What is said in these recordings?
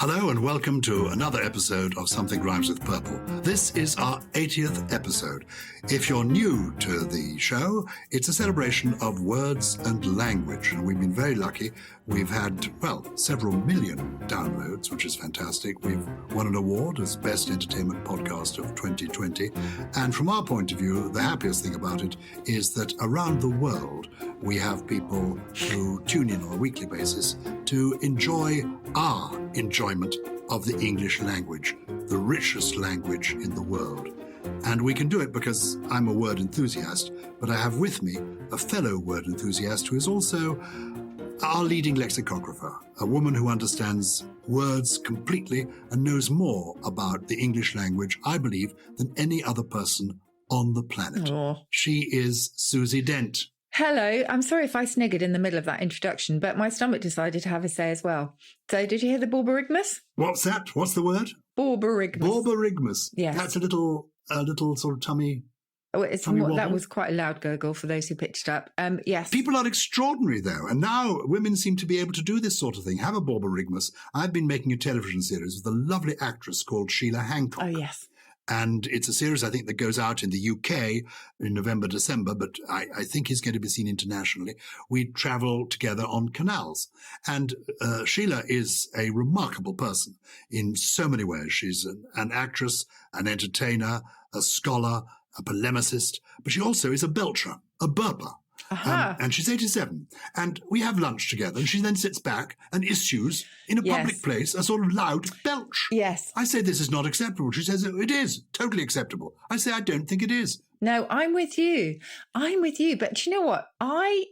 Hello and welcome to another episode of Something Rhymes with Purple. This is our 80th episode. If you're new to the show, it's a celebration of words and language, and we've been very lucky. We've had, several million downloads, which is fantastic. We've won an award as Best Entertainment Podcast of 2020, and from our point of view, the happiest thing about it is that around the world, we have people who tune in on a weekly basis to enjoy our enjoyment of the English language, the richest language in the world. And we can do it because I'm a word enthusiast, but I have with me a fellow word enthusiast who is also our leading lexicographer, a woman who understands words completely and knows more about the English language, I believe, than any other person on the planet. Aww. She is Susie Dent. Hello. I'm sorry if I sniggered in the middle of that introduction, but my stomach decided to have a say as well. So did you hear the borborygmus? What's that? What's the word? Borborygmus. Borborygmus. Yes. That's a little sort of tummy. Oh, wobble. That was quite a loud gurgle for those who picked it up. Yes. People are extraordinary, though, and now women seem to be able to do this sort of thing, have a borborygmus. I've been making a television series with a lovely actress called Sheila Hancock. Oh, yes. And it's a series, I think, that goes out in the UK in November, December, but I think is going to be seen internationally. We travel together on canals. And Sheila is a remarkable person in so many ways. She's an actress, an entertainer, a scholar, a polemicist, but she also is a belcher, a burper. And she's 87. And we have lunch together, and she then sits back and issues in a public place a sort of loud belch. Yes. I say, this is not acceptable. She says, it is totally acceptable. I say, I don't think it is. No, I'm with you. But do you know what? I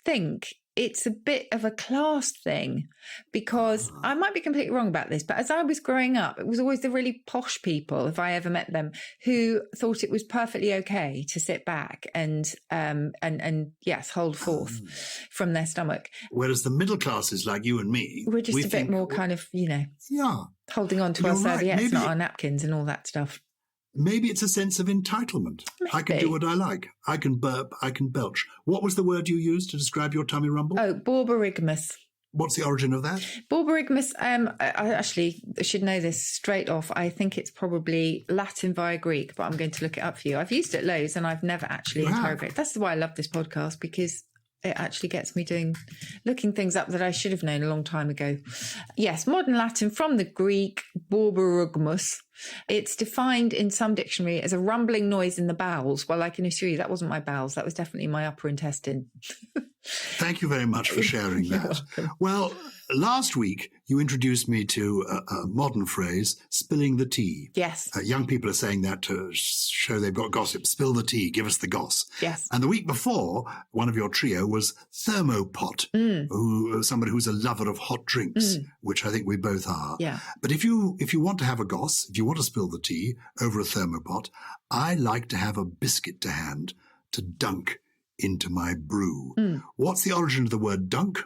think it's a bit of a class thing because I might be completely wrong about this, but as I was growing up, it was always the really posh people, if I ever met them, who thought it was perfectly okay to sit back and yes, hold forth from their stomach. Whereas the middle classes like you and me, we're just a bit more kind of, holding on to our serviettes, not our napkins and all that stuff. Maybe it's a sense of entitlement. Maybe. I can do what I like. I can burp, I can belch. What was the word you used to describe your tummy rumble? Oh, borborygmus. What's the origin of that? Borborygmus, I actually should know this straight off. I think it's probably Latin via Greek, but I'm going to look it up for you. I've used it loads and I've never actually interrogated. That's why I love this podcast, because it actually gets me looking things up that I should have known a long time ago. Yes, modern Latin from the Greek, borborygmus. It's defined in some dictionary as a rumbling noise in the bowels. Well, I can assure you that wasn't my bowels. That was definitely my upper intestine. Thank you very much for sharing that. Well, last week you introduced me to a modern phrase, spilling the tea. Yes. Young people are saying that to show they've got gossip. Spill the tea, give us the goss. Yes. And the week before, one of your trio was thermopot, somebody who's a lover of hot drinks, which I think we both are. Yeah. But if you want to have a goss, if you want to spill the tea over a thermopot, I like to have a biscuit to hand to dunk into my brew. What's the origin of the word dunk?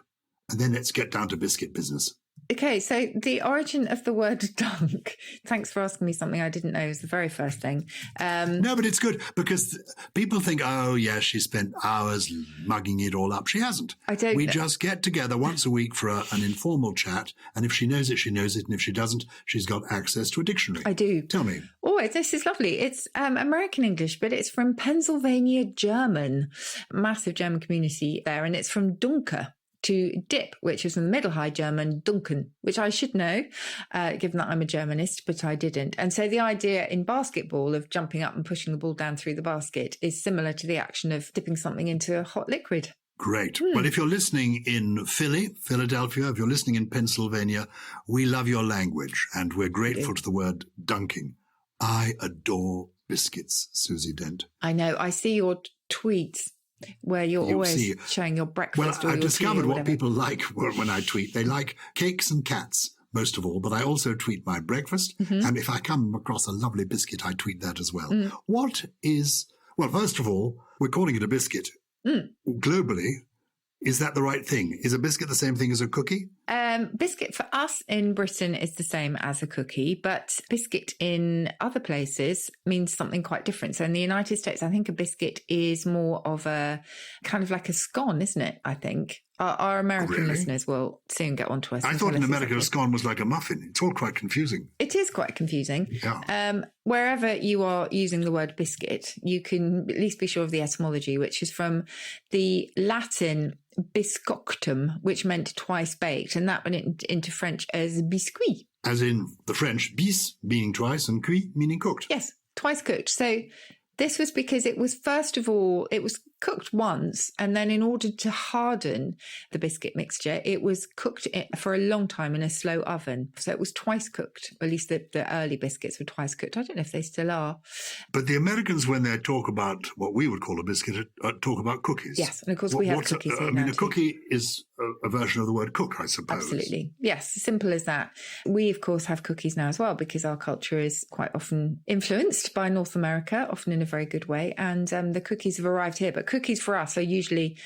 And then let's get down to biscuit business. Okay, so the origin of the word dunk, thanks for asking me something I didn't know, is the very first thing. No, but it's good because people think, oh, yeah, she spent hours mugging it all up. She hasn't. We just get together once a week for an informal chat. And if she knows it, she knows it. And if she doesn't, she's got access to a dictionary. I do. Tell me. Oh, this is lovely. It's American English, but it's from Pennsylvania German. Massive German community there. And it's from Dunker to dip, which is from the Middle High German dunken, which I should know, given that I'm a Germanist, but I didn't. And so the idea in basketball of jumping up and pushing the ball down through the basket is similar to the action of dipping something into a hot liquid. Great. Well, if you're listening in Philadelphia, if you're listening in Pennsylvania, we love your language and we're grateful to the word dunking. I adore biscuits, Susie Dent. I know. I see your tweets where you're always showing your breakfast. Well, or I your discovered tea or what whatever. people like when I tweet. They like cakes and cats, most of all, but I also tweet my breakfast. And if I come across a lovely biscuit, I tweet that as well. Well, first of all, we're calling it a biscuit. Globally, is that the right thing? Is a biscuit the same thing as a cookie? Biscuit for us in Britain is the same as a cookie, but biscuit in other places means something quite different. So in the United States, I think a biscuit is more of a kind of like a scone, isn't it? I think. Our American listeners will soon get onto us. I thought in America a scone was like a muffin. It's all quite confusing. It is quite confusing. Yeah. Wherever you are using the word biscuit, you can at least be sure of the etymology, which is from the Latin biscoctum, which meant twice baked, and that went into French as biscuit. As in the French, bis meaning twice and cuit meaning cooked. Yes, twice cooked. So this was because it was, first of all, it was cooked once, and then in order to harden the biscuit mixture, it was cooked for a long time in a slow oven. So it was twice cooked. At least the early biscuits were twice cooked. I don't know if they still are. But the Americans, when they talk about what we would call a biscuit, talk about cookies. Yes, and of course we have cookies here now a cookie is a version of the word cook, I suppose. Absolutely. Yes, simple as that. We, of course, have cookies now as well, because our culture is quite often influenced by North America, often in a very good way. And the cookies have arrived here. But cookies for us are usually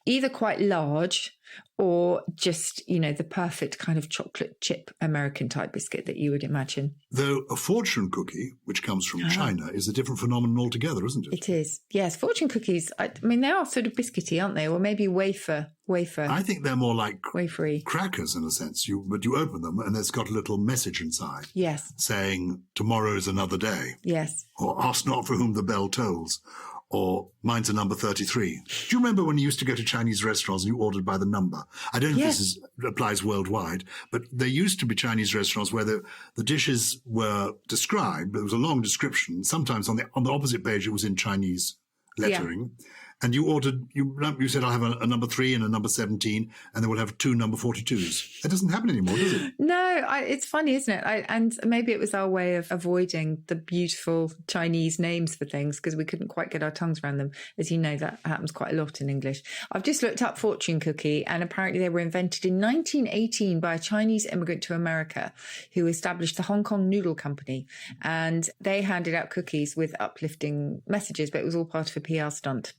either quite large or just, the perfect kind of chocolate chip American type biscuit that you would imagine. Though a fortune cookie, which comes from China, is a different phenomenon altogether, isn't it? It is. Yes, fortune cookies, I mean, they are sort of biscuity, aren't they? Or maybe wafer. I think they're more like wafery crackers in a sense. But you open them and there's got a little message inside. Yes. Saying, tomorrow's another day. Yes. Or ask not for whom the bell tolls. Or mine's a number 33. Do you remember when you used to go to Chinese restaurants and you ordered by the number? I don't know if this applies worldwide, but there used to be Chinese restaurants where the dishes were described. There was a long description. Sometimes on the opposite page it was in Chinese lettering. Yeah. And you ordered, you said, I'll have a number 3 and a number 17, and then we'll have 2 number 42s. That doesn't happen anymore, does it? No, it's funny, isn't it? And maybe it was our way of avoiding the beautiful Chinese names for things, because we couldn't quite get our tongues around them. As you know, that happens quite a lot in English. I've just looked up fortune cookie, and apparently they were invented in 1918 by a Chinese immigrant to America who established the Hong Kong Noodle Company. And they handed out cookies with uplifting messages, but it was all part of a PR stunt.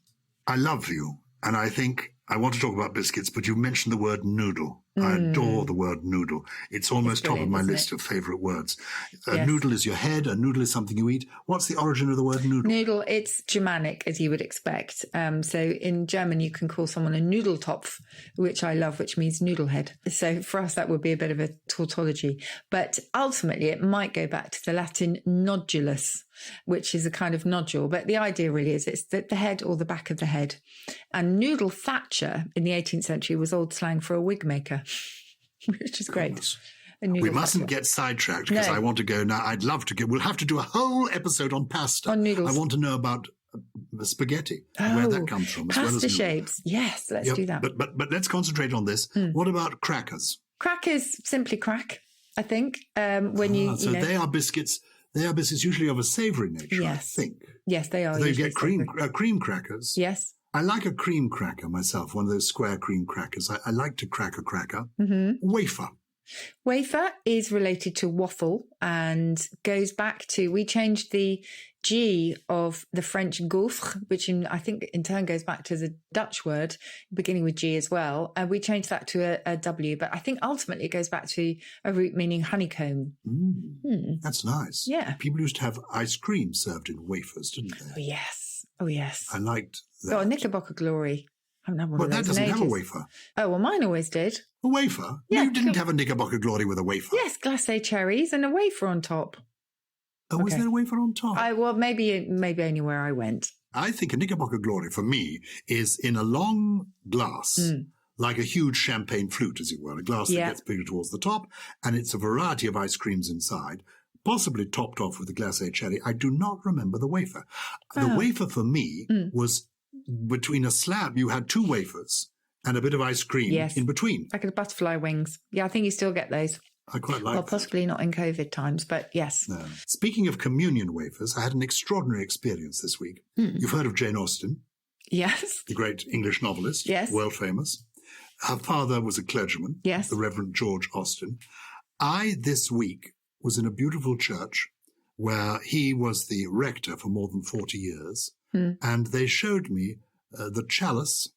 I love you, and I think I want to talk about biscuits, but you mentioned the word noodle. I adore the word noodle. It's almost top of my list of favourite words. A noodle is your head. A noodle is something you eat. What's the origin of the word noodle? Noodle, it's Germanic, as you would expect. So in German, you can call someone a Nudeltopf, which I love, which means noodle head. So for us, that would be a bit of a tautology. But ultimately, it might go back to the Latin nodulus, which is a kind of nodule. But the idea really is it's the head or the back of the head. And noodle thatcher in the 18th century was old slang for a wig maker, which is great. We mustn't get sidetracked because I want to go now. I'd love to go. We'll have to do a whole episode on pasta. On noodles. I want to know about the spaghetti and where that comes from. Pasta shapes. Yes, let's do that. But let's concentrate on this. What about crackers? Crackers simply crack, I think. So they are biscuits. They are biscuits usually of a savoury nature, I think. Yes, they are. So you get cream crackers. Yes. I like a cream cracker myself, one of those square cream crackers. I like to crack a cracker. Wafer. Wafer is related to waffle and goes back to, we changed the G of the French gaufre, which I think in turn goes back to the Dutch word beginning with G as well. We changed that to a W, but I think ultimately it goes back to a root meaning honeycomb. That's nice. Yeah. People used to have ice cream served in wafers, didn't they? Oh, yes. I liked that. Oh, Knickerbocker Glory. I haven't had one of those. That doesn't have a wafer. Oh, well, mine always did. A wafer? Yeah. You didn't have a Knickerbocker Glory with a wafer? Yes, glacé cherries and a wafer on top. Oh, was there a wafer on top? Well, maybe only where I went. I think a Knickerbocker Glory, for me, is in a long glass, like a huge champagne flute, as it were, a glass that gets bigger towards the top, and it's a variety of ice creams inside, possibly topped off with a glacé cherry. I do not remember the wafer. The wafer, for me, was between a slab. You had 2 wafers and a bit of ice cream in between. Like the butterfly wings. Yeah, I think you still get those. I quite like that. Possibly not in COVID times, but yes. No. Speaking of communion wafers, I had an extraordinary experience this week. You've heard of Jane Austen? Yes. The great English novelist. Yes. World famous. Her father was a clergyman. Yes. The Reverend George Austen. I, this week, was in a beautiful church where he was the rector for more than 40 years. And they showed me the chalice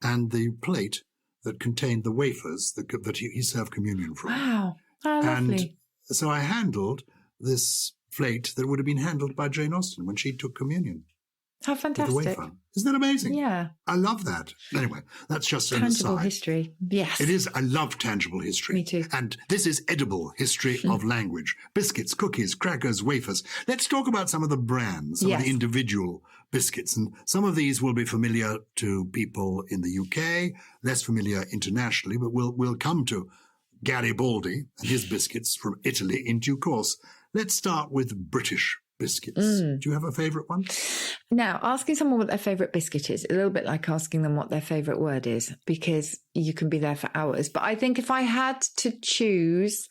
and the plate that contained the wafers that he served communion from. Wow. Oh, lovely. And so I handled this plate that would have been handled by Jane Austen when she took communion. How With fantastic. the wafer. Isn't that amazing? Yeah. I love that. Anyway, that's just an Tangible aside. history. Yes. It is. I love tangible history. Me too. And this is edible history of language. Biscuits, cookies, crackers, wafers. Let's talk about some of the brands, some of the individual biscuits. And some of these will be familiar to people in the UK, less familiar internationally, but we'll come to Garibaldi and his biscuits from Italy in due course. Let's start with British biscuits. Do you have a favourite one? Now, asking someone what their favourite biscuit is, a little bit like asking them what their favourite word is, because you can be there for hours. But I think if I had to choose,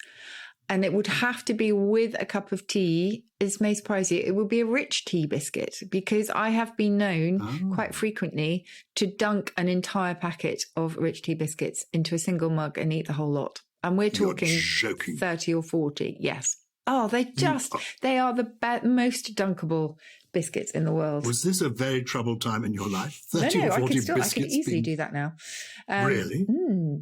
and it would have to be with a cup of tea, this may surprise you, it would be a rich tea biscuit, because I have been known quite frequently to dunk an entire packet of rich tea biscuits into a single mug and eat the whole lot. And we're talking 30 or 40, yes. Oh, they are the most dunkable biscuits in the world. Was this a very troubled time in your life? 30 or 40 biscuits? I could easily do that now. Really?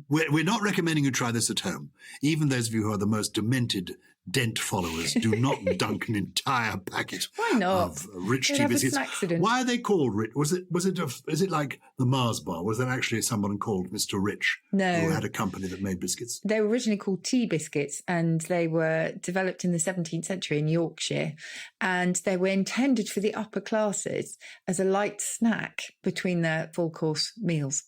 We're not recommending you try this at home. Even those of you who are the most demented Dent followers do not dunk an entire packet of rich tea biscuits. Why are they called rich? Is it like the Mars bar? Was there actually someone called Mr. Rich who had a company that made biscuits? They were originally called tea biscuits, and they were developed in the 17th century in Yorkshire, and they were intended for the upper classes as a light snack between their full course meals.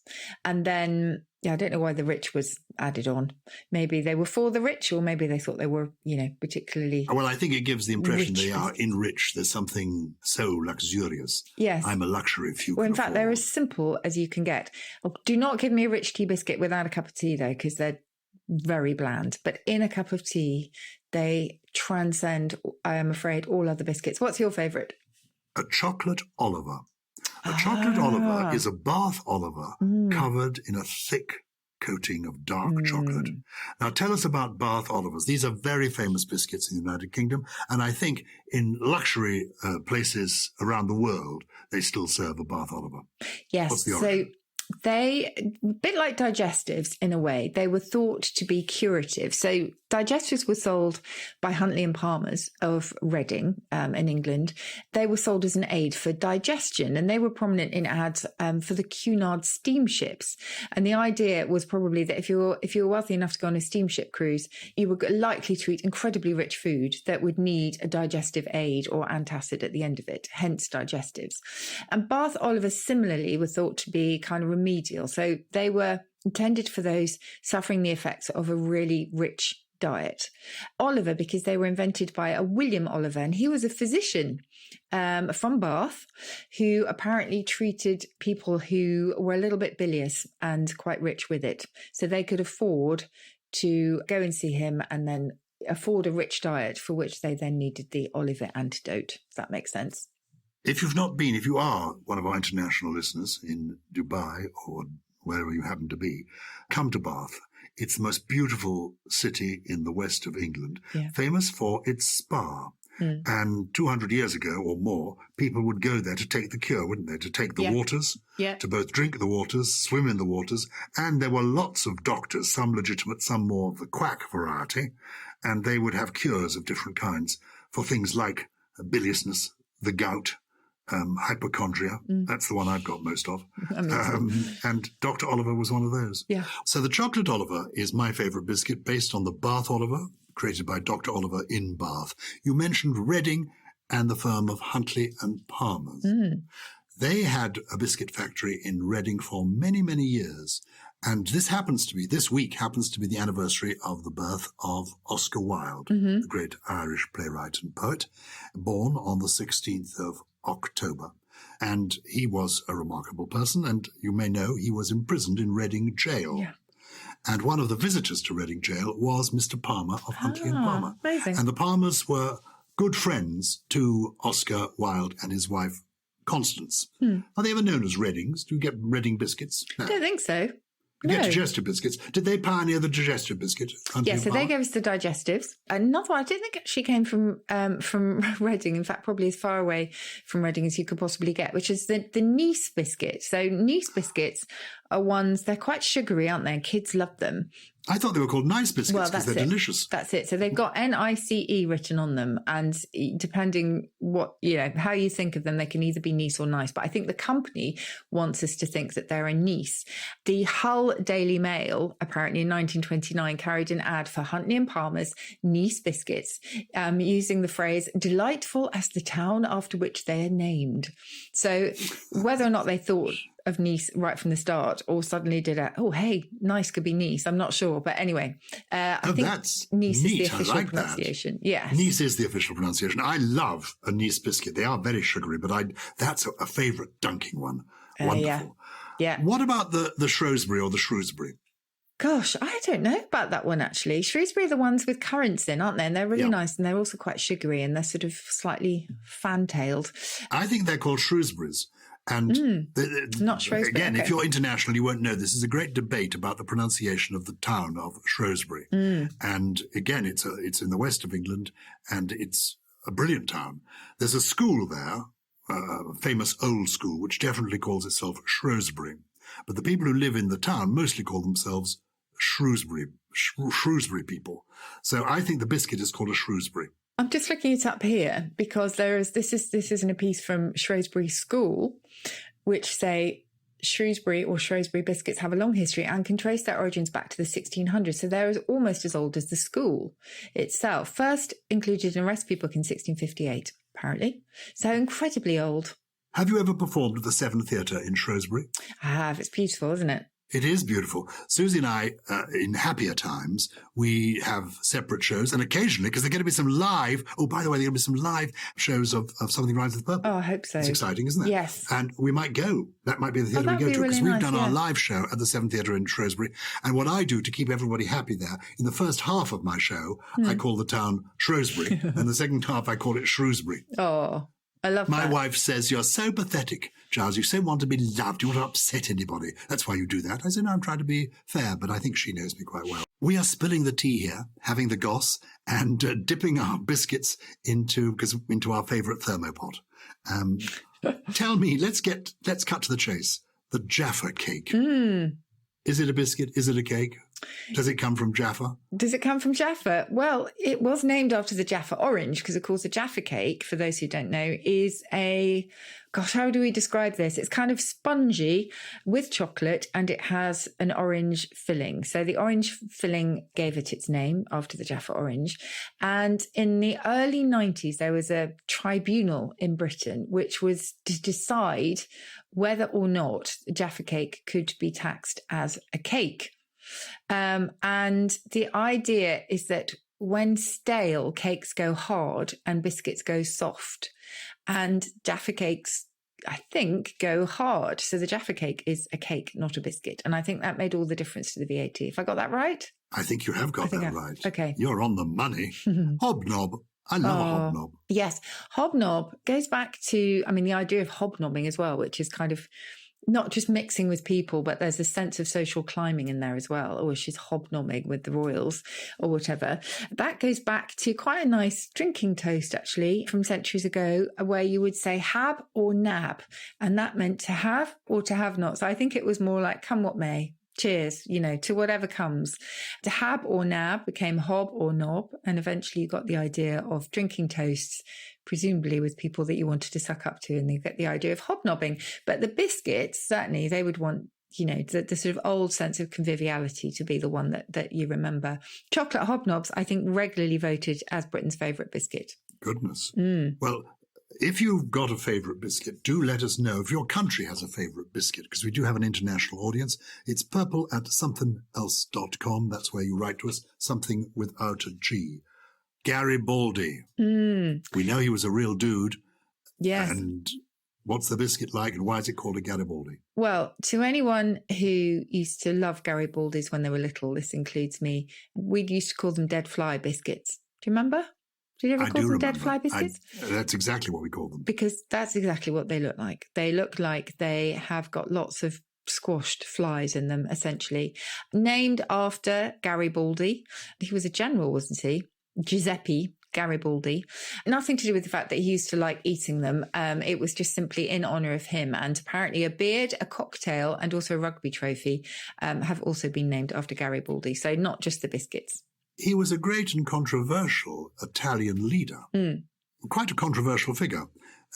And then I don't know why the rich was added on. Maybe they were for the rich, or maybe they thought they were, particularly. Well, I think it gives the impression they are enriched. There's something so luxurious. Yes. I'm a luxury if you can Well, in fact, afford. they're as simple as you can get. Do not give me a rich tea biscuit without a cup of tea, though, because they're very bland. But in a cup of tea, they transcend, I am afraid, all other biscuits. What's your favourite? A chocolate Oliver. A chocolate Oliver is a Bath Oliver covered in a thick coating of dark chocolate. Now, tell us about Bath Olivers. These are very famous biscuits in the United Kingdom, and I think in luxury places around the world, they still serve a Bath Oliver. Yes. What's the origin? They, a bit like digestives in a way, they were thought to be curative. So digestives were sold by Huntley and Palmer's of Reading in England. They were sold as an aid for digestion, and they were prominent in ads for the Cunard steamships. And the idea was probably that if you were wealthy enough to go on a steamship cruise, you were likely to eat incredibly rich food that would need a digestive aid or antacid at the end of it, hence digestives. And Bath Olivers similarly were thought to be kind of remedial. So they were intended for those suffering the effects of a really rich diet. Oliver, because they were invented by a William Oliver, and he was a physician from Bath who apparently treated people who were a little bit bilious and quite rich with it. So they could afford to go and see him and then afford a rich diet, for which they then needed the Oliver antidote, if that makes sense. If you are one of our international listeners in Dubai or wherever you happen to be, come to Bath. It's the most beautiful city in the west of England, famous for its spa. And 200 years ago or more, people would go there to take the cure, wouldn't they? To take the waters, to both drink the waters, swim in the waters. And there were lots of doctors, some legitimate, some more of the quack variety. And they would have cures of different kinds for things like biliousness, the gout, hypochondria. That's the one I've got most of. And Dr. Oliver was one of those. Yeah. So the chocolate Oliver is my favourite biscuit, based on the Bath Oliver, created by Dr. Oliver in Bath. You mentioned Reading and the firm of Huntley and Palmer's. They had a biscuit factory in Reading for many, many years. And this week happens to be the anniversary of the birth of Oscar Wilde, the great Irish playwright and poet, born on the 16th of October. And he was a remarkable person, and you may know he was imprisoned in Reading Jail. Yeah. And one of the visitors to Reading Jail was Mr. Palmer of Huntley and Palmer. Amazing. And the Palmers were good friends to Oscar Wilde and his wife, Constance. Are they ever known as Readings? Do you get Reading biscuits? No. I don't think so. You get digestive biscuits. Did they pioneer the digestive biscuit? Yeah, so they gave us the digestives. Another one I don't think actually came from Reading. In fact, probably as far away from Reading as you could possibly get, which is the Nice biscuit. So Nice biscuits are ones, they're quite sugary, aren't they? And kids love them. I thought they were called nice biscuits because they're delicious. That's it. So they've got NICE written on them. And depending how you think of them, they can either be nice or nice. But I think the company wants us to think that they're a nice. The Hull Daily Mail, apparently in 1929, carried an ad for Huntley and Palmer's Nice biscuits, using the phrase, delightful as the town after which they are named. So whether or not they thought of Nice right from the start, or suddenly did nice could be Nice. I'm not sure, but anyway, I think that's Nice neat. is the official pronunciation. Yes, Nice is the official pronunciation. I love a Nice biscuit. They are very sugary, but that's a favourite dunking one. Wonderful. Yeah. What about the Shrewsbury or the Shrewsbury? Gosh, I don't know about that one, actually. Shrewsbury are the ones with currants in, aren't they? And they're really nice, and they're also quite sugary, and they're sort of slightly fan-tailed. I think they're called Shrewsburys. And not Shrewsbury. Again, if you're international, you won't know this. There's a great debate about the pronunciation of the town of Shrewsbury. And again, it's in the west of England, and it's a brilliant town. There's a school there, a famous old school, which definitely calls itself Shrewsbury. But the people who live in the town mostly call themselves Shrewsbury people. So I think the biscuit is called a Shrewsbury. I'm just looking it up here because this is in a piece from Shrewsbury School, which say Shrewsbury or Shrewsbury biscuits have a long history and can trace their origins back to the 1600s. So they're almost as old as the school itself. First included in a recipe book in 1658, apparently. So incredibly old. Have you ever performed at the Seven Theatre in Shrewsbury? I have. It's beautiful, isn't it? It is beautiful. Susie and I, in happier times, we have separate shows, and occasionally, because there are going to be some live, by the way, there are going to be some live shows of Something Rhymes with Purple. Oh, I hope so. It's exciting, isn't it? Yes. And we might go. That might be the theatre we go to, because we've done our live show at the Seven Theatre in Shrewsbury. And what I do to keep everybody happy there, in the first half of my show, I call the town Shrewsbury, and the second half I call it Shrewsbury. Oh, I love My that. wife says, you're so pathetic, Gyles. You so want to be loved. You want to upset anybody. That's why you do that. I said, no, I'm trying to be fair, but I think she knows me quite well. We are spilling the tea here, having the goss, and dipping our biscuits into our favourite thermopot. Tell me, let's cut to the chase. The Jaffa cake. Is it a biscuit? Is it a cake? Does it come from Jaffa? Does it come from Jaffa? Well, it was named after the Jaffa orange because, of course, the Jaffa cake, for those who don't know, is how do we describe this? It's kind of spongy with chocolate and it has an orange filling. So the orange filling gave it its name after the Jaffa orange. And in the early 90s, there was a tribunal in Britain which was to decide whether or not Jaffa cake could be taxed as a cake. And the idea is that when stale, cakes go hard and biscuits go soft, and Jaffa cakes, I think, go hard. So the Jaffa cake is a cake, not a biscuit. And I think that made all the difference to the VAT. Have I got that right? I think you have got that right. Okay. You're on the money. Hobnob. I love a hobnob. Yes. Hobnob goes back to, the idea of hobnobbing as well, which is kind of not just mixing with people, but there's a sense of social climbing in there as well. Or she's hobnobbing with the royals or whatever. That goes back to quite a nice drinking toast, actually, from centuries ago, where you would say hab or nab. And that meant to have or to have not. So I think it was more like come what may. Cheers, to whatever comes. To hab or nab became hob or knob. And eventually you got the idea of drinking toasts, presumably with people that you wanted to suck up to, and you get the idea of hobnobbing. But the biscuits, certainly, they would want, the sort of old sense of conviviality to be the one that you remember. Chocolate hobnobs, I think, regularly voted as Britain's favourite biscuit. Goodness. Well, if you've got a favourite biscuit, do let us know if your country has a favourite biscuit, because we do have an international audience. It's purple@somethingelse.com. That's where you write to us, something without a G. Garibaldi. We know he was a real dude. Yes. And what's the biscuit like, and why is it called a Garibaldi? Well, to anyone who used to love Garibaldis when they were little, this includes me, we used to call them dead fly biscuits. Do you remember? Did you ever call them dead fly biscuits? That's exactly what we call them. Because that's exactly what they look like. They look like they have got lots of squashed flies in them, essentially. Named after Garibaldi. He was a general, wasn't he? Giuseppe Garibaldi. Nothing to do with the fact that he used to like eating them. It was just simply in honour of him. And apparently a beard, a cocktail, and also a rugby trophy have also been named after Garibaldi. So not just the biscuits. He was a great and controversial Italian leader. Quite a controversial figure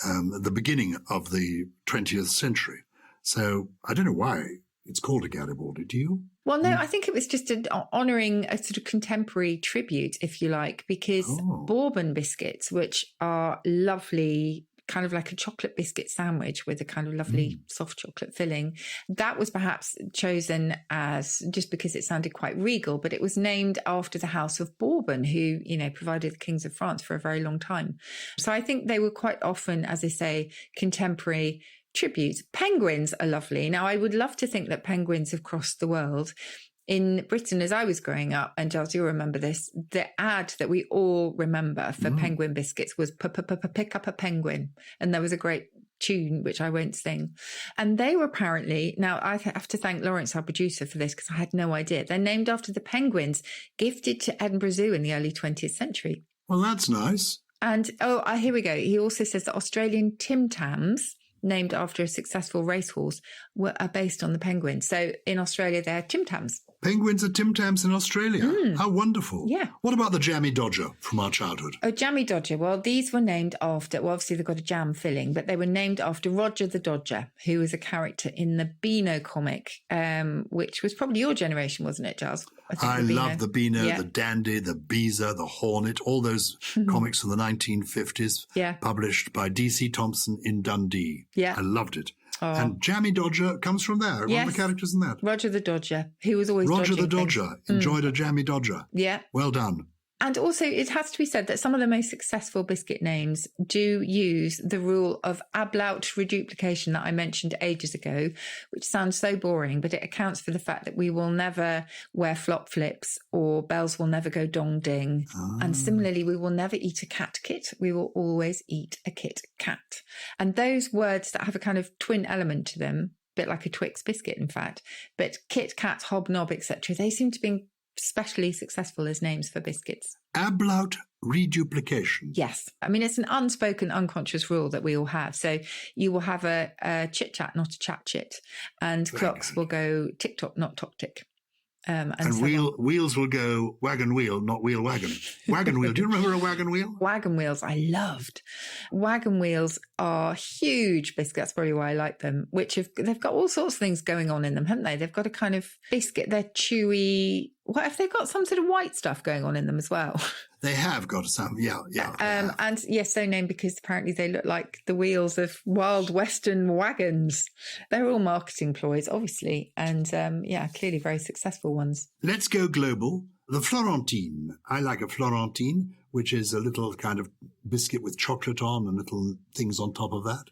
at the beginning of the 20th century. So I don't know why it's called a Garibaldi, do you? Well, no, I think it was just honouring a sort of contemporary tribute, if you like, because Bourbon biscuits, which are lovely, kind of like a chocolate biscuit sandwich with a kind of lovely soft chocolate filling, that was perhaps chosen as just because it sounded quite regal, but it was named after the House of Bourbon, who, you know, provided the kings of France for a very long time. So I think they were quite often, as I say, contemporary tributes. Penguins are lovely. Now, I would love to think that penguins have crossed the world. In Britain, as I was growing up, and Gyles, you'll remember this, the ad that we all remember for penguin biscuits was pick up a penguin. And there was a great tune, which I won't sing. And they were apparently, now I have to thank Lawrence, our producer, for this, because I had no idea. They're named after the penguins gifted to Edinburgh Zoo in the early 20th century. Well, that's nice. And, here we go. He also says that Australian Tim Tams, named after a successful racehorse, are based on the penguins. So in Australia, they're Tim Tams. Penguins are Tim Tams in Australia. How wonderful. Yeah. What about the Jammy Dodger from our childhood? Oh, Jammy Dodger. Well, these were named after, well, obviously they've got a jam filling, but they were named after Roger the Dodger, who was a character in the Beano comic, which was probably your generation, wasn't it, Gyles? I love the Beano, the Dandy, the Beezer, the Hornet, all those comics from the 1950s, published by D.C. Thompson in Dundee. Yeah. I loved it. Oh. And Jammy Dodger comes from there. One of the characters in that. Roger the Dodger, who was always Roger the dodging Dodger enjoyed a Jammy Dodger. Yeah. Well done. And also, it has to be said that some of the most successful biscuit names do use the rule of ablaut reduplication that I mentioned ages ago, which sounds so boring, but it accounts for the fact that we will never wear flop flips or bells will never go dong ding. And similarly, we will never eat a cat kit. We will always eat a Kit Kat. And those words that have a kind of twin element to them, a bit like a Twix biscuit, in fact, but Kit Kat, Hobnob, etc., they seem to be especially successful as names for biscuits. Ablaut reduplication. Yes. I mean, it's an unspoken, unconscious rule that we all have. So you will have a chit-chat, not a chat-chit. And clocks will go tick-tock, not tock-tick. And so wheels will go wagon wheel, not wheel wagon. Wagon wheel. Do you remember a wagon wheel? Wagon wheels, I loved. Wagon wheels are huge biscuits. That's probably why I like them. They've got all sorts of things going on in them, haven't they? They've got a kind of biscuit. They're chewy. What if they've got some sort of white stuff going on in them as well? They have got some, yeah. And yes, so named because apparently they look like the wheels of wild Western wagons. They're all marketing ploys, obviously, and clearly very successful ones. Let's go global. The Florentine. I like a Florentine, which is a little kind of biscuit with chocolate on and little things on top of that.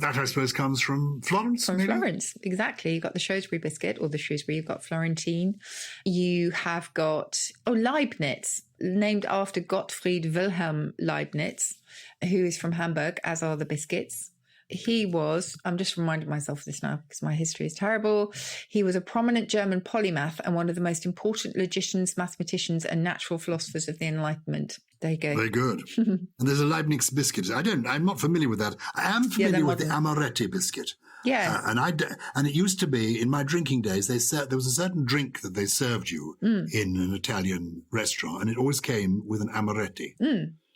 That, I suppose, comes from Florence. From Florence, exactly. You've got the Shrewsbury biscuit, or the Shrewsbury. You've got Florentine. You have got, Leibniz, named after Gottfried Wilhelm Leibniz, who is from Hamburg, as are the biscuits. He was, I'm just reminding myself of this now because my history is terrible. He was a prominent German polymath and one of the most important logicians, mathematicians, and natural philosophers of the Enlightenment. There you go. Very good. And there's a Leibniz biscuit. I'm not familiar with that. I am familiar with the Amaretti biscuit. Yeah. And it used to be, in my drinking days, there was a certain drink that they served you in an Italian restaurant, and it always came with an Amaretti.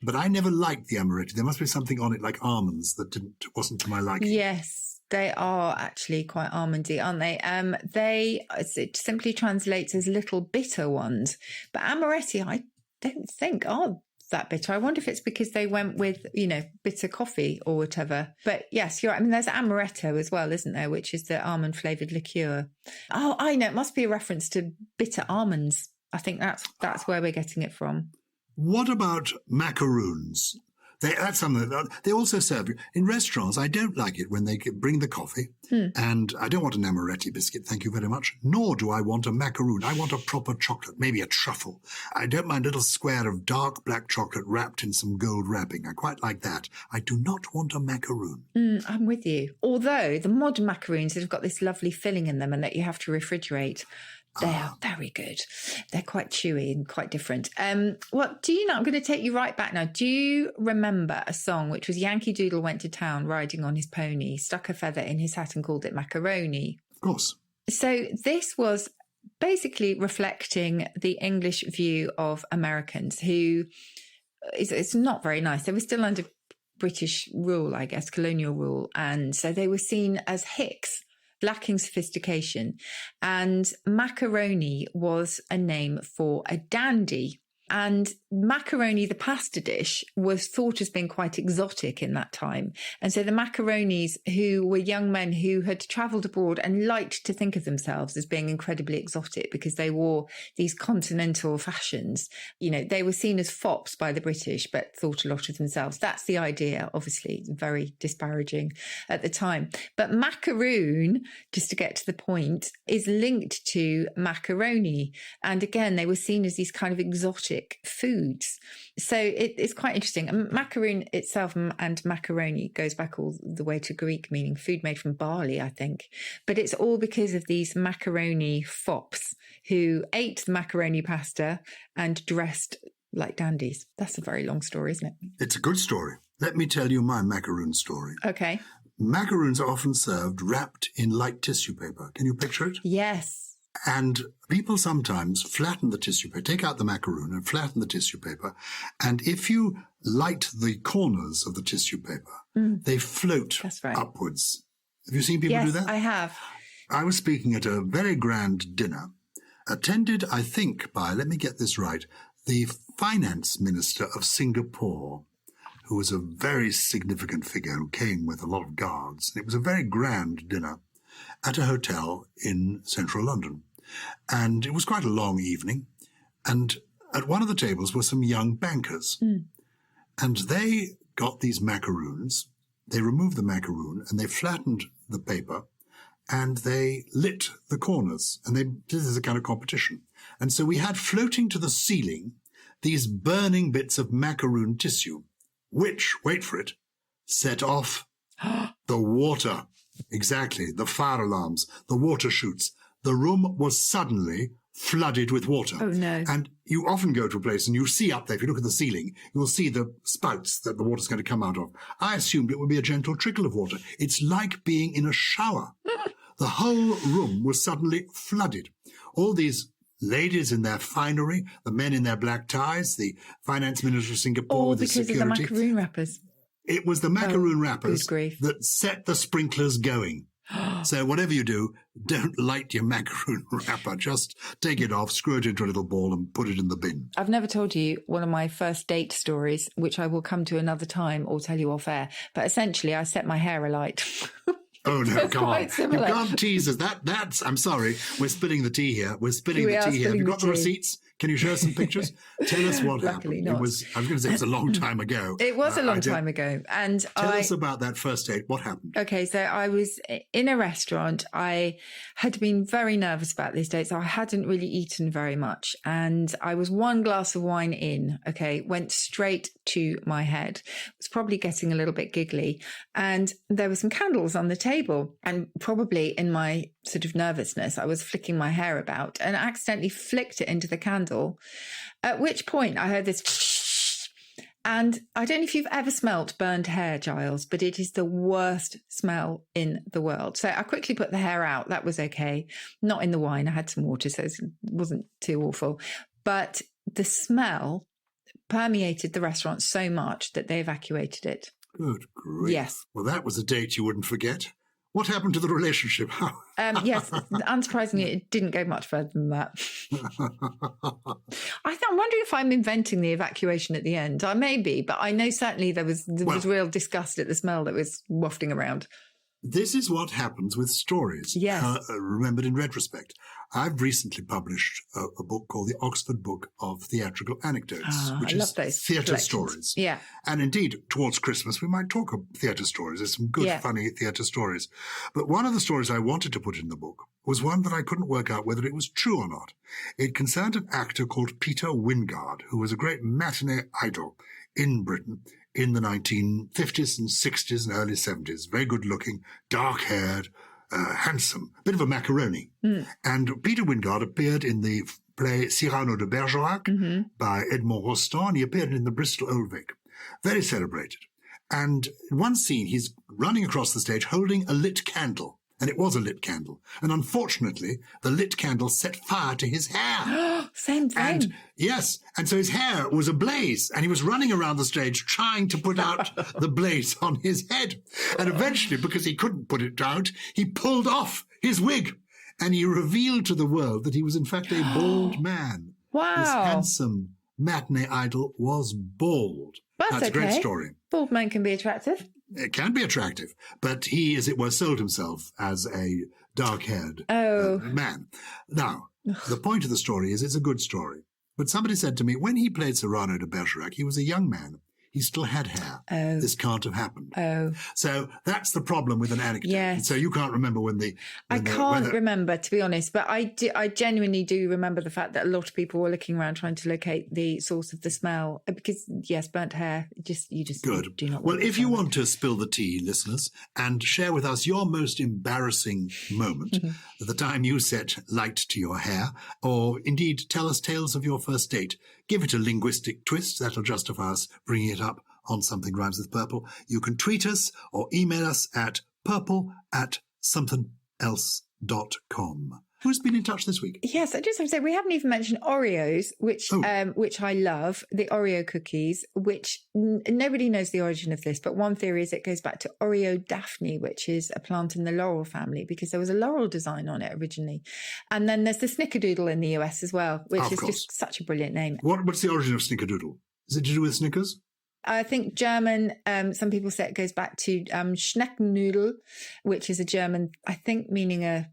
But I never liked the Amaretti. There must be something on it like almonds that wasn't to my liking. Yes, they are actually quite almondy, aren't they? It simply translates as little bitter ones. But Amaretti, I don't think are that bitter. I wonder if it's because they went with, bitter coffee or whatever. But yes, you're right. I mean, there's amaretto as well, isn't there? Which is the almond flavoured liqueur. Oh, I know. It must be a reference to bitter almonds. I think that's where we're getting it from. What about macaroons? That's something that they also serve in restaurants. I don't like it when they bring the coffee, and I don't want an Amaretti biscuit, thank you very much, nor do I want a macaroon. I want a proper chocolate, maybe a truffle. I don't mind a little square of dark black chocolate wrapped in some gold wrapping. I quite like that. I do not want a macaroon. I'm with you. Although the modern macaroons that have got this lovely filling in them and that you have to refrigerate, They are very good. They're quite chewy and quite different. What do you know? I'm going to take you right back now. Do you remember a song which was Yankee Doodle went to town riding on his pony, stuck a feather in his hat and called it macaroni? Of course. So this was basically reflecting the English view of Americans who it's not very nice. They were still under British rule, I guess, colonial rule. And so they were seen as hicks, lacking sophistication. And macaroni was a name for a dandy. And macaroni, the pasta dish, was thought as being quite exotic in that time. And so the macaronis, who were young men who had travelled abroad and liked to think of themselves as being incredibly exotic because they wore these continental fashions, you know, they were seen as fops by the British, but thought a lot of themselves. That's the idea, obviously, very disparaging at the time. But macaroon, just to get to the point, is linked to macaroni. And again, they were seen as these kind of exotic foods. So it's quite interesting. Macaroon itself and macaroni goes back all the way to Greek, meaning food made from barley, I think. But it's all because of these macaroni fops who ate the macaroni pasta and dressed like dandies. That's a very long story, isn't it? It's a good story. Let me tell you my macaroon story. Okay. Macaroons are often served wrapped in light tissue paper. Can you picture it? Yes. And people sometimes flatten the tissue paper, take out the macaroon and flatten the tissue paper. And if you light the corners of the tissue paper, they float upwards. Have you seen people do that? Yes, I have. I was speaking at a very grand dinner, attended, I think, by, let me get this right, the finance minister of Singapore, who was a very significant figure who came with a lot of guards. It was a very grand dinner at a hotel in central London. And it was quite a long evening. And at one of the tables were some young bankers. And they got these macaroons. They removed the macaroon and they flattened the paper and they lit the corners. And they did this as a kind of competition. And so we had floating to the ceiling these burning bits of macaroon tissue, which, wait for it, set off the water. Exactly, the fire alarms, the water chutes. The room was suddenly flooded with water. Oh, no. And you often go to a place and you see up there, if you look at the ceiling, you'll see the spouts that the water's going to come out of. I assumed it would be a gentle trickle of water. It's like being in a shower. The whole room was suddenly flooded. All these ladies in their finery, the men in their black ties, the finance minister of Singapore with the security. All because of the macaroon wrappers. It was the macaroon wrappers that set the sprinklers going. So whatever you do, don't light your macaroon wrapper. Just take it off, screw it into a little ball and put it in the bin. I've never told you one of my first date stories, which I will come to another time or tell you off air. But essentially, I set my hair alight. Oh, no, come on. Similar. You can't tease us. That's, I'm sorry, we're spilling the tea here. We're spilling the tea here. Have you got the receipts? Can you show us some pictures? Tell us what happened. Not. I was going to say it was a long time ago. It was a long time ago. And tell us about that first date. What happened? Okay, so I was in a restaurant. I had been very nervous about this date, so I hadn't really eaten very much. And I was one glass of wine in, went straight to my head. Was probably getting a little bit giggly. And there were some candles on the table. And probably in my sort of nervousness, I was flicking my hair about and accidentally flicked it into the candle, at which point I heard this and I don't know if you've ever smelt burned hair, Gyles, but it is the worst smell in the world. So I quickly put the hair out. That was okay. Not in the wine. I had some water, so it wasn't too awful. But the smell permeated the restaurant so much that they evacuated it. Good grief. Yes. Well, that was a date you wouldn't forget. What happened to the relationship? Yes, unsurprisingly, it didn't go much further than that. I'm wondering if I'm inventing the evacuation at the end. I may be, but I know certainly there was real disgust at the smell that was wafting around. This is what happens with stories, remembered in retrospect. I've recently published a book called The Oxford Book of Theatrical Anecdotes, which is theatre stories. Yeah. And indeed, towards Christmas, we might talk of theatre stories. There's some good, funny theatre stories. But one of the stories I wanted to put in the book was one that I couldn't work out whether it was true or not. It concerned an actor called Peter Wyngarde, who was a great matinee idol in Britain in the 1950s and 60s and early 70s. Very good looking, dark-haired, handsome, bit of a macaroni. And Peter Wyngarde appeared in the play Cyrano de Bergerac by Edmond Rostand, and he appeared in the Bristol Old Vic. Very celebrated. And in one scene, he's running across the stage holding a lit candle. And it was a lit candle. And unfortunately, the lit candle set fire to his hair. Same thing. And yes. And so his hair was ablaze. And he was running around the stage trying to put out the blaze on his head. And eventually, because he couldn't put it out, he pulled off his wig. And he revealed to the world that he was in fact a bald man. Wow. This handsome matinee idol was bald. That's a great story. Bald men can be attractive. It can be attractive, but he, as it were, sold himself as a dark-haired man. Now, the point of the story is it's a good story. But somebody said to me, when he played Cyrano de Bergerac, he was a young man. He still had hair. Oh. This can't have happened. Oh. So that's the problem with an anecdote. Yes. So you can't remember I can't remember, to be honest, but I genuinely do remember the fact that a lot of people were looking around trying to locate the source of the smell. Because, yes, burnt hair, you just Good. do not Well, want if you want to spill the tea, listeners, and share with us your most embarrassing moment, the time you set light to your hair, or indeed tell us tales of your first date, give it a linguistic twist. That'll justify us bringing it up on Something Rhymes with Purple. You can tweet us or email us at purple@somethingelse.com. Who's been in touch this week? Yes, I just have to say, we haven't even mentioned Oreos, which I love, the Oreo cookies, which nobody knows the origin of this, but one theory is it goes back to Oreo daphne, which is a plant in the laurel family, because there was a laurel design on it originally. And then there's the Snickerdoodle in the US as well, which is just such a brilliant name. What's the origin of Snickerdoodle? Is it to do with Snickers? I think German, some people say it goes back to Schneckennoodle, which is a German, I think meaning a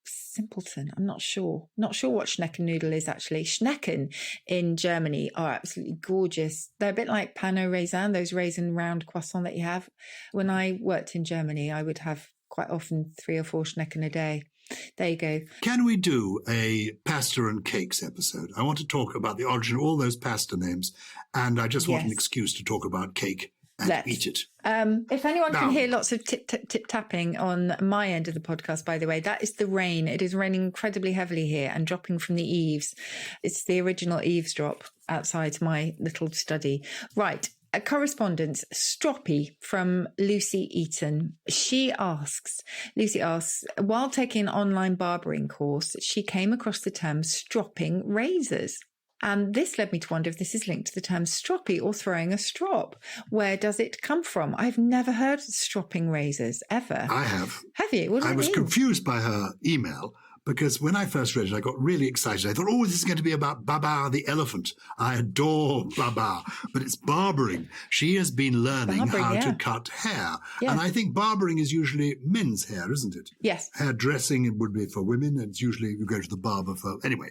simpleton. I'm not sure. Not sure what Schneckennoodle is actually. Schnecken in Germany are absolutely gorgeous. They're a bit like pain au raisin, those raisin round croissant that you have. When I worked in Germany, I would have quite often 3 or 4 Schnecken a day. There you go. Can we do a pasta and cakes episode? I want to talk about the origin of all those pasta names, and I just want an excuse to talk about cake and eat it. If anyone can hear lots of tip-tapping on my end of the podcast, by the way, that is the rain. It is raining incredibly heavily here and dropping from the eaves. It's the original eavesdrop outside my little study. Right. A correspondence, Stroppy from Lucy Eaton. Lucy asks, while taking an online barbering course, she came across the term stropping razors. And this led me to wonder if this is linked to the term stroppy or throwing a strop. Where does it come from? I've never heard of stropping razors, ever. I have. Have you? What does it mean? I was confused by her email, because when I first read it, I got really excited. I thought, this is going to be about Baba the elephant. I adore Baba, but it's barbering. She has been learning how to cut hair. Yeah. And I think barbering is usually men's hair, isn't it? Yes. Hairdressing, it would be for women. And it's usually you go to the barber for... Anyway,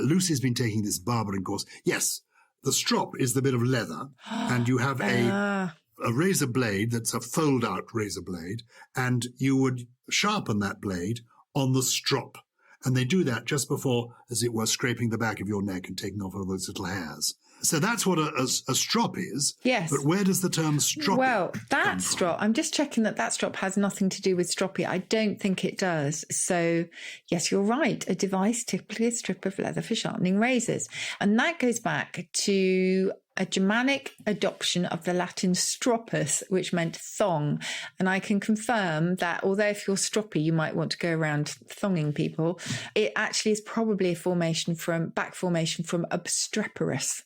Lucy's been taking this barbering course. Yes, the strop is the bit of leather, and you have a razor blade that's a fold-out razor blade, and you would sharpen that blade on the strop. And they do that just before, as it were, scraping the back of your neck and taking off all those little hairs. So that's what a strop is. Yes. But where does the term stroppy that strop, I'm just checking that strop has nothing to do with stroppy. I don't think it does. So, yes, you're right. A device, typically a strip of leather for sharpening razors. And that goes back to a Germanic adoption of the Latin stroppus, which meant thong. And I can confirm that although if you're stroppy, you might want to go around thonging people, it actually is probably a back formation from obstreperous.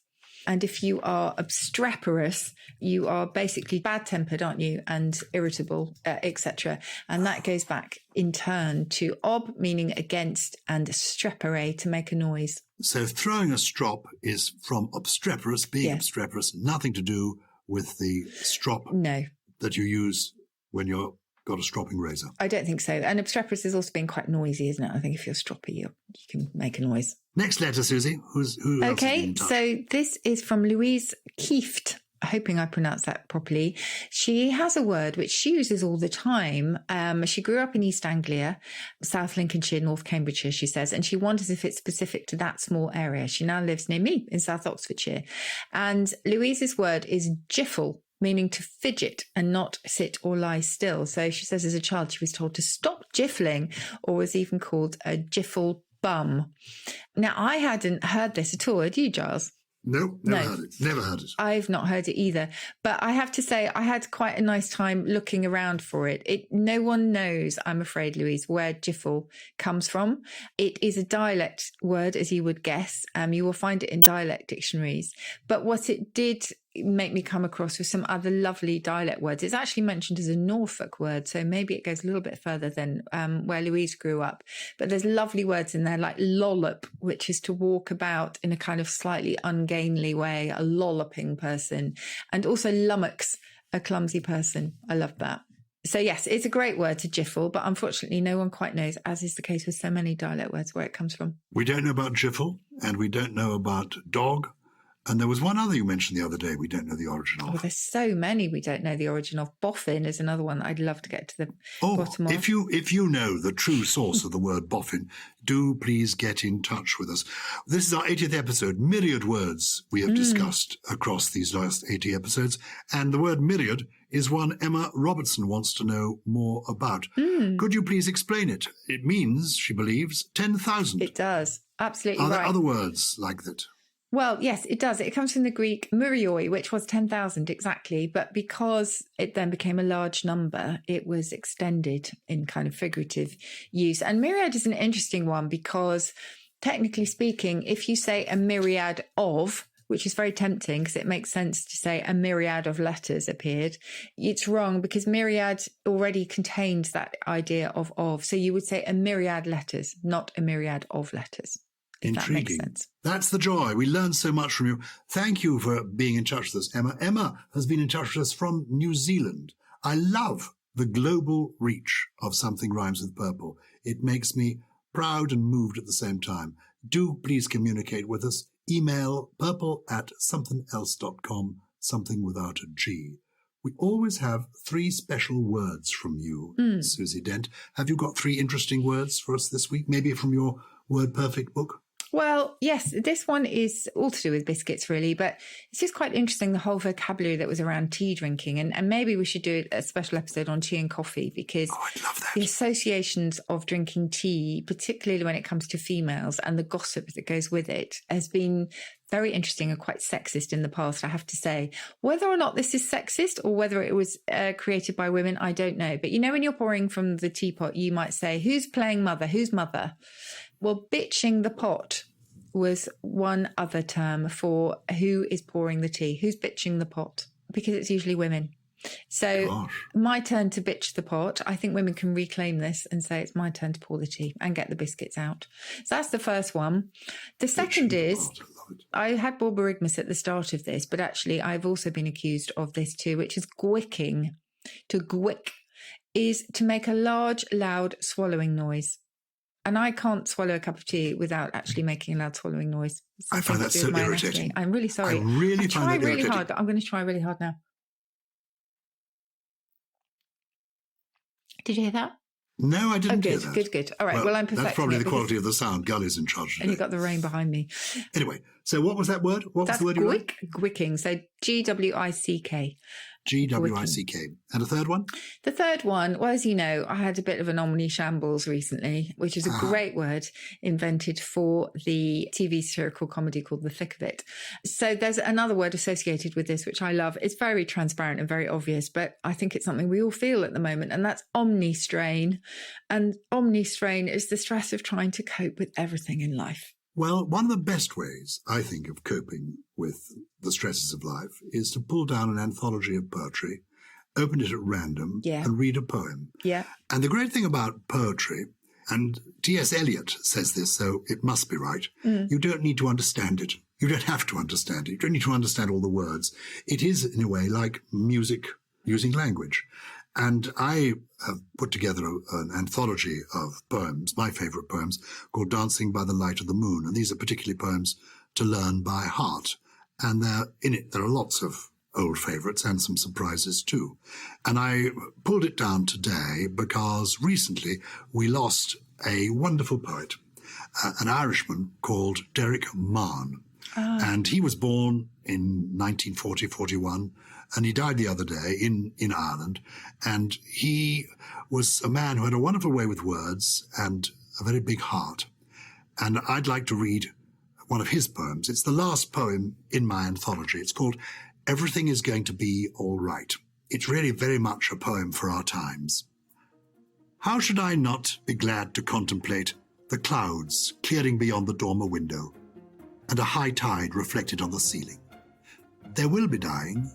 And if you are obstreperous, you are basically bad-tempered, aren't you? And irritable, etc. And that goes back in turn to ob, meaning against, and strepere, to make a noise. So throwing a strop is from obstreperous, being obstreperous, nothing to do with the strop that you use when you're got a stropping razor. I don't think so. And obstreperous is also being quite noisy, isn't it? I think if you're stroppy, you can make a noise. Next letter, Susie. Who else has been in touch? So this is from Louise Kieft. Hoping I pronounced that properly. She has a word which she uses all the time. She grew up in East Anglia, South Lincolnshire, North Cambridgeshire, she says, and she wonders if it's specific to that small area. She now lives near me in South Oxfordshire. And Louise's word is jiffle, meaning to fidget and not sit or lie still. So she says as a child she was told to stop jiffling, or was even called a jiffle bum. Now, I hadn't heard this at all. Had you, Gyles? No, never heard it. Never heard it. I've not heard it either. But I have to say, I had quite a nice time looking around for it. No one knows, I'm afraid, Louise, where jiffle comes from. It is a dialect word, as you would guess. You will find it in dialect dictionaries. But what it did make me come across with some other lovely dialect words. It's actually mentioned as a Norfolk word, so maybe it goes a little bit further than where Louise grew up. But there's lovely words in there like lollop, which is to walk about in a kind of slightly ungainly way, a lolloping person. And also lummox, a clumsy person. I love that. So yes, it's a great word to jiffle, but unfortunately no one quite knows, as is the case with so many dialect words, where it comes from. We don't know about jiffle, and we don't know about dog. And there was one other you mentioned the other day we don't know the origin of. Oh, there's so many we don't know the origin of. Boffin is another one that I'd love to get to the bottom of. If you know the true source of the word boffin, do please get in touch with us. This is our 80th episode. Myriad words we have discussed across these last 80 episodes. And the word myriad is one Emma Robertson wants to know more about. Could you please explain it? It means, she believes, 10,000. It does. Absolutely right. Are there other words like that? Well, yes, it does. It comes from the Greek myrioi, which was 10,000 exactly. But because it then became a large number, it was extended in kind of figurative use. And myriad is an interesting one because, technically speaking, if you say a myriad of, which is very tempting because it makes sense to say a myriad of letters appeared, it's wrong because myriad already contains that idea of. So you would say a myriad letters, not a myriad of letters. Intriguing. That's the joy. We learn so much from you. Thank you for being in touch with us, Emma. Emma has been in touch with us from New Zealand. I love the global reach of Something Rhymes with Purple. It makes me proud and moved at the same time. Do please communicate with us. Email purple@somethingelse.com, something without a G. We always have 3 special words from you, Susie Dent. Have you got 3 interesting words for us this week? Maybe from your Word Perfect book? Well, yes, this one is all to do with biscuits, really, but it's just quite interesting, the whole vocabulary that was around tea drinking. And maybe we should do a special episode on tea and coffee because I'd love that. The associations of drinking tea, particularly when it comes to females and the gossip that goes with it, has been very interesting and quite sexist in the past, I have to say. Whether or not this is sexist or whether it was created by women, I don't know. But you know, when you're pouring from the teapot, you might say, who's playing mother? Who's mother? Well, bitching the pot was one other term for who is pouring the tea. Who's bitching the pot? Because it's usually women. So my turn to bitch the pot. I think women can reclaim this and say it's my turn to pour the tea and get the biscuits out. So that's the first one. The second is, I had borborygmus at the start of this, but actually I've also been accused of this too, which is gwicking. To gwick is to make a large, loud swallowing noise. And I can't swallow a cup of tea without actually making a loud swallowing noise. I find that so irritating. I'm really sorry. I really find that irritating. Hard, but I'm going to try really hard now. Did you hear that? No, I didn't hear that. Good. All right, well I'm perfecting that's probably the quality of the sound. Gull is in charge today. And you've got the rain behind me. Anyway, so what was that word? What was the word you wrote? Gwicking, so G-W-I-C-K. G-W-I-C-K. And a third one? The third one, well, as you know, I had a bit of an omni shambles recently, which is a great word invented for the TV satirical comedy called The Thick of It. So there's another word associated with this, which I love. It's very transparent and very obvious, but I think it's something we all feel at the moment, and that's omni-strain. And omni-strain is the stress of trying to cope with everything in life. Well, one of the best ways, I think, of coping with the stresses of life is to pull down an anthology of poetry, open it at random, and read a poem. Yeah. And the great thing about poetry, and T.S. Eliot says this, so it must be right, you don't need to understand it. You don't have to understand it. You don't need to understand all the words. It is, in a way, like music using language. And I have put together an anthology of poems, my favourite poems, called Dancing by the Light of the Moon. And these are particularly poems to learn by heart. And in it, there are lots of old favourites and some surprises too. And I pulled it down today because recently we lost a wonderful poet, an Irishman called Derek Mann. And he was born in 1940-41 and he died the other day in Ireland. And he was a man who had a wonderful way with words and a very big heart. And I'd like to read one of his poems. It's the last poem in my anthology. It's called Everything is Going to Be All Right. It's really very much a poem for our times. How should I not be glad to contemplate the clouds clearing beyond the dormer window and a high tide reflected on the ceiling? There will be dying,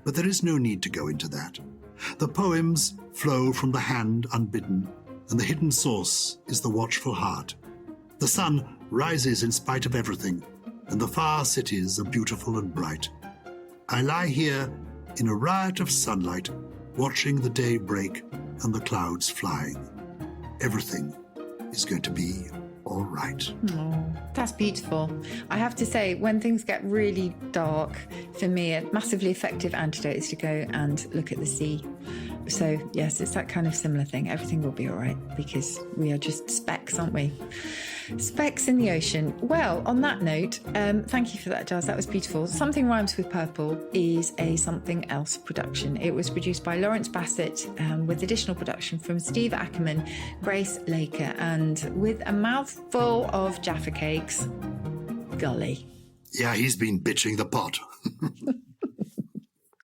but there is no need to go into that. The poems flow from the hand unbidden, and the hidden source is the watchful heart. The sun rises in spite of everything, and the far cities are beautiful and bright. I lie here in a riot of sunlight, watching the day break and the clouds flying. Everything is going to be all right. Oh, that's beautiful. I have to say, when things get really dark, for me, a massively effective antidote is to go and look at the sea. So, yes, it's that kind of similar thing. Everything will be all right because we are just specks, aren't we? Specks in the ocean. Well, on that note, thank you for that, Gyles. That was beautiful. Something Rhymes with Purple is a Something Else production. It was produced by Lawrence Bassett with additional production from Steve Ackerman, Grace Laker, and with a mouthful of Jaffa cakes. Golly. Yeah, he's been bitching the pot.